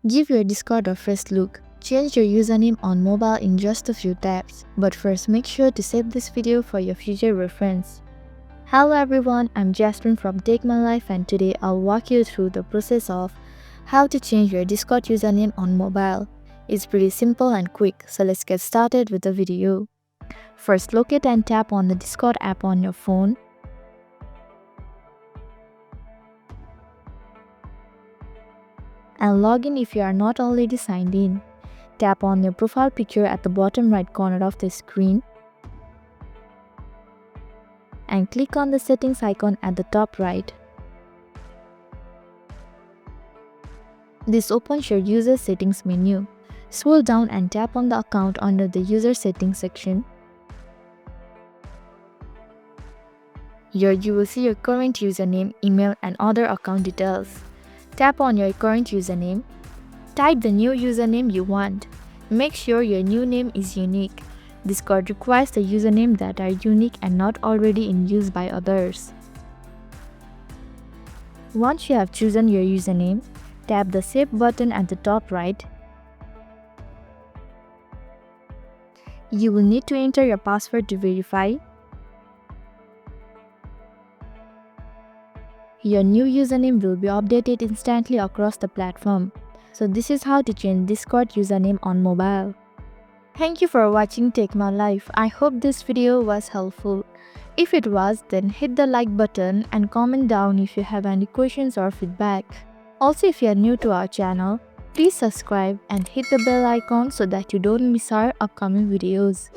Give your Discord a fresh look. Change your username on mobile in just a few taps. But first, make sure to save this video for your future reference. Hello everyone, I'm Jasmine from Take My Life, and today I'll walk you through the process of how to change your Discord username on mobile. It's pretty simple and quick, so let's get started with the video. First, locate and tap on the Discord app on your phone. And log in if you are not already signed in. Tap on your profile picture at the bottom right corner of the screen and click on the settings icon at the top right. This opens your user settings menu. Scroll down and tap on the account under the user settings section. Here you will see your current username, email and other account details. Tap on your current username. Type the new username you want. Make sure your new name is unique. Discord requires the username that are unique and not already in use by others. Once you have chosen your username, tap the Save button at the top right. You will need to enter your password to verify. Your new username will be updated instantly across the platform. So this is how to change Discord username on mobile. Thank you for watching Take My Life. I hope this video was helpful. If it was, then hit the like button and comment down if you have any questions or feedback. Also, if you are new to our channel, please subscribe and hit the bell icon so that you don't miss our upcoming videos.